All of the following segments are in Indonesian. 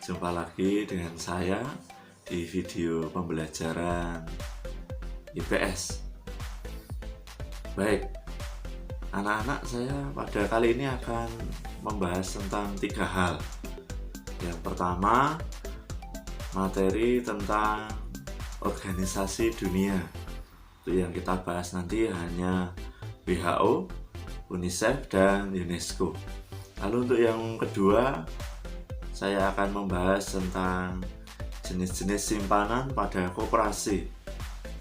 Jumpa lagi dengan saya di video pembelajaran IPS. Baik, anak-anak, saya pada kali ini akan membahas tentang 3 hal. Yang pertama, materi tentang organisasi dunia. Itu yang kita bahas nanti hanya WHO, UNICEF, dan UNESCO. Lalu untuk yang kedua, saya akan membahas tentang jenis-jenis simpanan pada koperasi.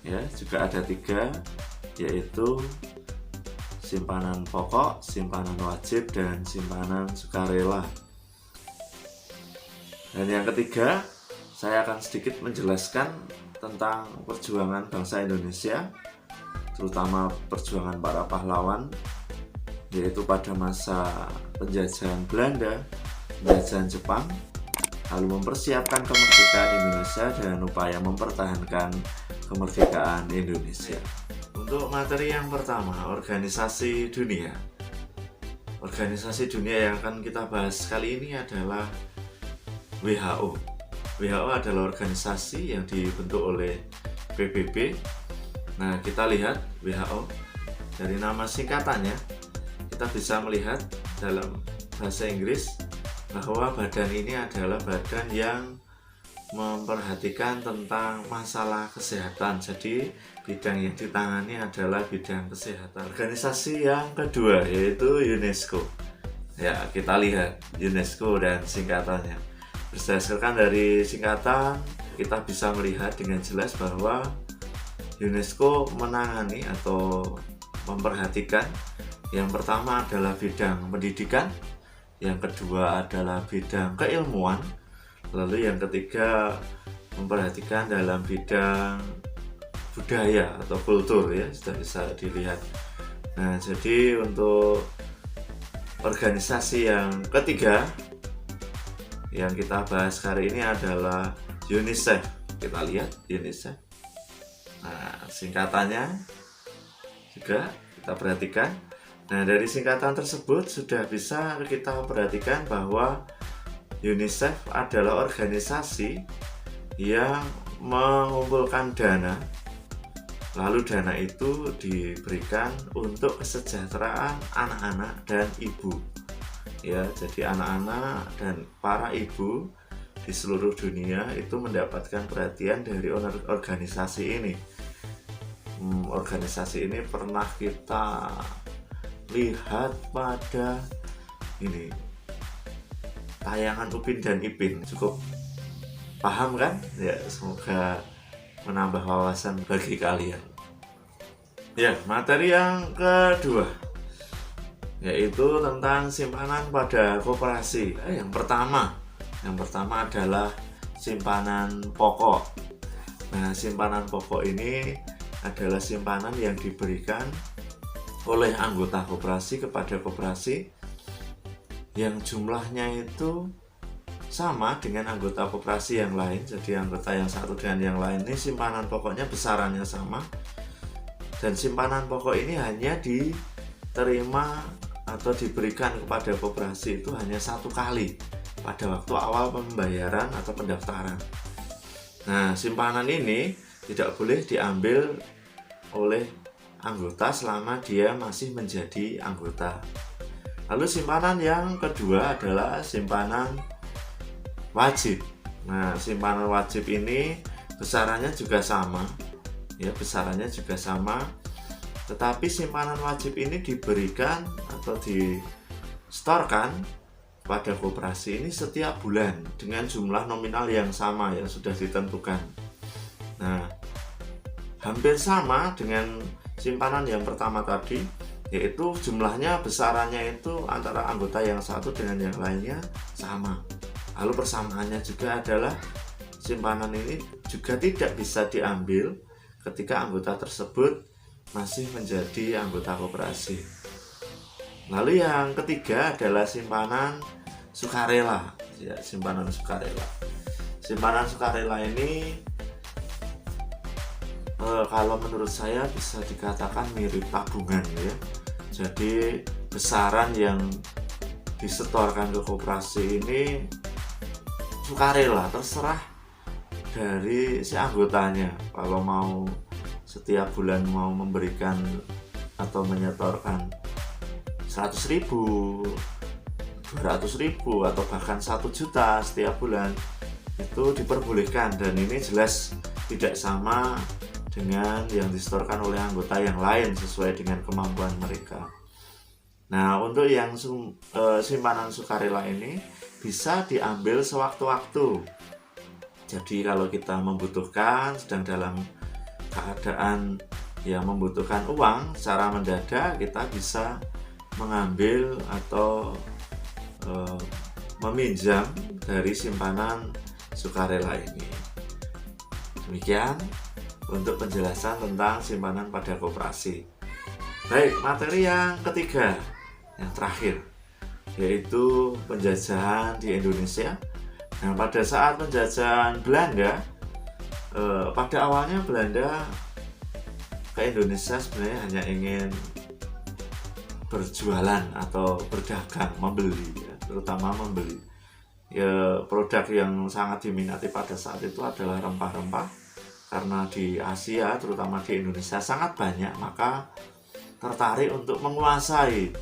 Ya, juga ada 3, yaitu simpanan pokok, simpanan wajib, dan simpanan sukarela. Dan yang ketiga, saya akan sedikit menjelaskan tentang perjuangan bangsa Indonesia, terutama perjuangan para pahlawan, yaitu pada masa penjajahan Belanda, penjajahan Jepang, lalu mempersiapkan kemerdekaan Indonesia dan upaya mempertahankan kemerdekaan Indonesia. Untuk materi yang pertama, organisasi dunia. Organisasi dunia yang akan kita bahas kali ini adalah WHO. WHO adalah organisasi yang dibentuk oleh PBB. Nah, kita lihat WHO dari nama singkatannya, kita bisa melihat dalam bahasa Inggris bahwa badan ini adalah badan yang memperhatikan tentang masalah kesehatan. Jadi bidang yang ditangani adalah bidang kesehatan. Organisasi yang kedua yaitu UNESCO. Ya, kita lihat UNESCO dan singkatannya. Berdasarkan dari singkatan, kita bisa melihat dengan jelas bahwa UNESCO menangani atau memperhatikan, yang pertama adalah bidang pendidikan, yang kedua adalah bidang keilmuan, lalu yang ketiga memperhatikan dalam bidang budaya atau kultur, ya, sudah bisa dilihat. Nah, jadi untuk organisasi yang ketiga yang kita bahas hari ini adalah UNICEF. Kita lihat UNICEF. Nah, singkatannya juga kita perhatikan. Nah, dari singkatan tersebut sudah bisa kita perhatikan bahwa UNICEF adalah organisasi yang mengumpulkan dana, lalu dana itu diberikan untuk kesejahteraan anak-anak dan ibu. Ya, jadi anak-anak dan para ibu di seluruh dunia itu mendapatkan perhatian dari organisasi ini. Organisasi ini pernah kita lihat pada ini tayangan Upin dan Ipin. Cukup paham kan? Ya, semoga menambah wawasan bagi kalian. Ya, materi yang kedua yaitu tentang simpanan pada koperasi. Yang pertama adalah simpanan pokok. Nah, simpanan pokok ini adalah simpanan yang diberikan oleh anggota koperasi kepada koperasi yang jumlahnya itu sama dengan anggota koperasi yang lain. Jadi anggota yang satu dengan yang lain ini simpanan pokoknya besarannya sama, dan simpanan pokok ini hanya diterima atau diberikan kepada koperasi itu hanya 1 kali pada waktu awal pembayaran atau pendaftaran. Nah, simpanan ini tidak boleh diambil oleh anggota selama dia masih menjadi anggota. Lalu simpanan yang kedua adalah simpanan wajib. Nah, simpanan wajib ini besarannya juga sama, ya, besarannya juga sama. Tetapi simpanan wajib ini diberikan atau distorkan pada koperasi ini setiap bulan dengan jumlah nominal yang sama yang sudah ditentukan. Nah, hampir sama dengan simpanan yang pertama tadi, yaitu jumlahnya, besarannya itu antara anggota yang satu dengan yang lainnya sama. Lalu persamaannya juga adalah simpanan ini juga tidak bisa diambil ketika anggota tersebut masih menjadi anggota koperasi. Lalu yang ketiga adalah simpanan sukarela. Ya, simpanan sukarela. Simpanan sukarela ini kalau menurut saya bisa dikatakan mirip tabungan, ya. Jadi besaran yang disetorkan ke koperasi ini sukarela, terserah dari si anggotanya. Kalau mau setiap bulan mau memberikan atau menyetorkan 100.000, 200.000, atau bahkan 1 juta setiap bulan, itu diperbolehkan. Dan ini jelas tidak sama dengan yang disetorkan oleh anggota yang lain sesuai dengan kemampuan mereka. Nah, untuk yang simpanan sukarela ini bisa diambil sewaktu-waktu. Jadi kalau kita membutuhkan, sedang dalam keadaan yang membutuhkan uang secara mendadak, kita bisa mengambil atau meminjam dari simpanan sukarela ini. Demikian untuk penjelasan tentang simpanan pada koperasi. Baik, materi yang ketiga, yang terakhir, yaitu penjajahan di Indonesia. Nah, pada saat penjajahan Belanda, pada awalnya Belanda ke Indonesia sebenarnya hanya ingin berjualan atau berdagang, membeli, ya, terutama membeli. Ya, produk yang sangat diminati pada saat itu adalah rempah-rempah. Karena di Asia, terutama di Indonesia, sangat banyak, maka tertarik untuk menguasai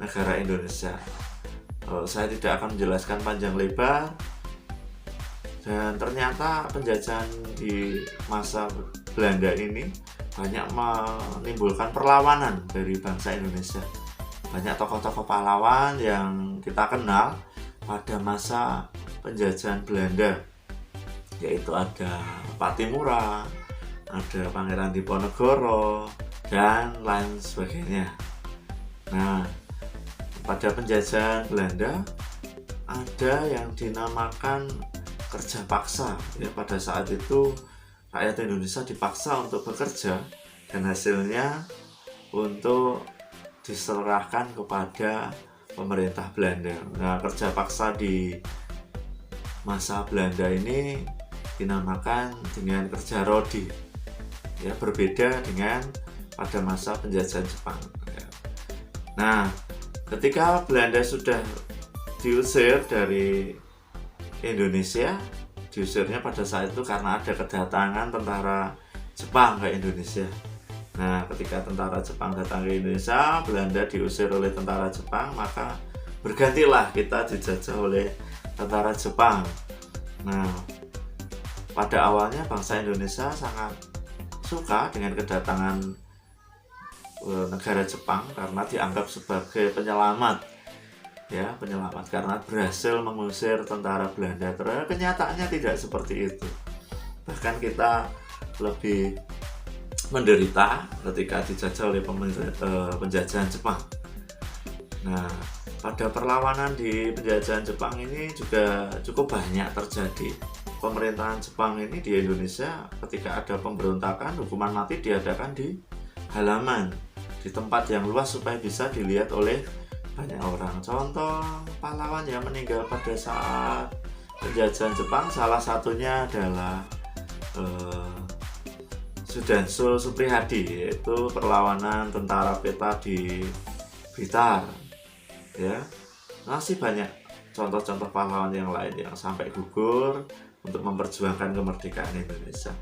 negara Indonesia. Saya tidak akan menjelaskan panjang lebar. Dan ternyata penjajahan di masa Belanda ini banyak menimbulkan perlawanan dari bangsa Indonesia. Banyak tokoh-tokoh pahlawan yang kita kenal pada masa penjajahan Belanda, yaitu ada Patimura, ada Pangeran Diponegoro, dan lain sebagainya. Nah, pada penjajahan Belanda ada yang dinamakan kerja paksa. Ya, pada saat itu rakyat Indonesia dipaksa untuk bekerja dan hasilnya untuk diserahkan kepada pemerintah Belanda. Nah, kerja paksa di masa Belanda ini dinamakan dengan kerja rodi, ya, berbeda dengan pada masa penjajahan Jepang. Nah, ketika Belanda sudah diusir dari Indonesia, diusirnya pada saat itu karena ada kedatangan tentara Jepang ke Indonesia. Nah, ketika tentara Jepang datang ke Indonesia, Belanda diusir oleh tentara Jepang, maka bergantilah kita dijajah oleh tentara Jepang. Nah, pada awalnya bangsa Indonesia sangat suka dengan kedatangan negara Jepang karena dianggap sebagai penyelamat, ya, penyelamat karena berhasil mengusir tentara Belanda. Ternyata kenyataannya tidak seperti itu. Bahkan kita lebih menderita ketika dijajah oleh penjajahan Jepang. Nah, pada perlawanan di penjajahan Jepang ini juga cukup banyak terjadi. Pemerintahan Jepang ini di Indonesia, ketika ada pemberontakan, hukuman mati diadakan di halaman, di tempat yang luas supaya bisa dilihat oleh banyak orang. Contoh pahlawan yang meninggal pada saat penjajahan Jepang, salah satunya adalah Sudanso Suprihadi, yaitu perlawanan tentara peta di Blitar. Ya, masih banyak contoh-contoh pahlawan yang lain yang sampai gugur untuk memperjuangkan kemerdekaan Indonesia.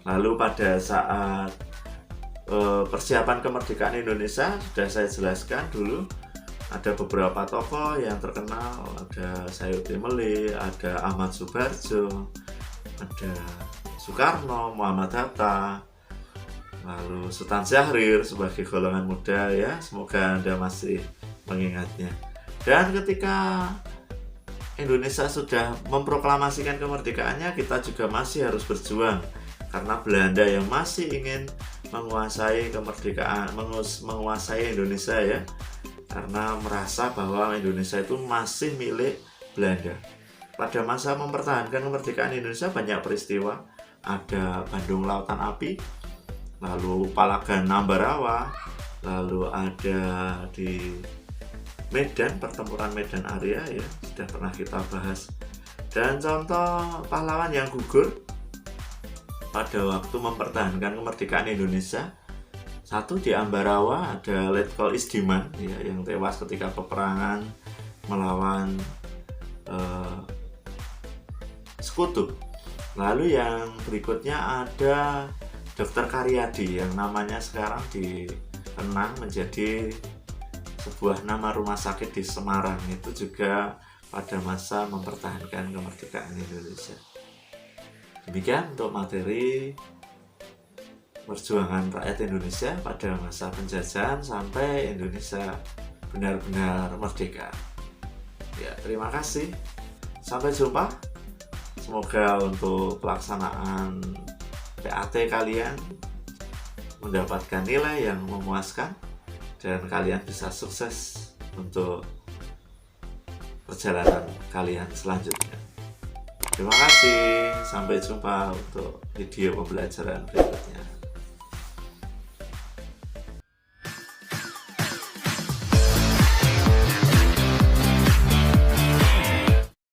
Lalu pada saat persiapan kemerdekaan Indonesia sudah saya jelaskan dulu, ada beberapa tokoh yang terkenal, ada Sayuti Mele, ada Ahmad Subarjo, ada Soekarno, Muhammad Hatta, lalu Sultan Syahrir sebagai golongan muda, ya, semoga Anda masih mengingatnya. Dan ketika Indonesia sudah memproklamasikan kemerdekaannya, kita juga masih harus berjuang karena Belanda yang masih ingin menguasai kemerdekaan, menguasai Indonesia, ya, karena merasa bahwa Indonesia itu masih milik Belanda. Pada masa mempertahankan kemerdekaan Indonesia banyak peristiwa, ada Bandung Lautan Api, lalu Palagan Ambarawa, lalu ada di Medan, pertempuran Medan Area, ya, sudah pernah kita bahas. Dan contoh pahlawan yang gugur pada waktu mempertahankan kemerdekaan Indonesia, satu di Ambarawa ada Letkol Isdiman, ya, yang tewas ketika peperangan melawan sekutu. Lalu yang berikutnya ada Dr. Karyadi yang namanya sekarang dikenang menjadi sebuah nama rumah sakit di Semarang, itu juga pada masa mempertahankan kemerdekaan Indonesia. Demikian untuk materi perjuangan rakyat Indonesia pada masa penjajahan sampai Indonesia benar-benar merdeka. Ya, terima kasih. Sampai jumpa. Semoga untuk pelaksanaan PAT kalian mendapatkan nilai yang memuaskan dan kalian bisa sukses untuk perjalanan kalian selanjutnya. Terima kasih. Sampai jumpa untuk video pembelajaran berikutnya.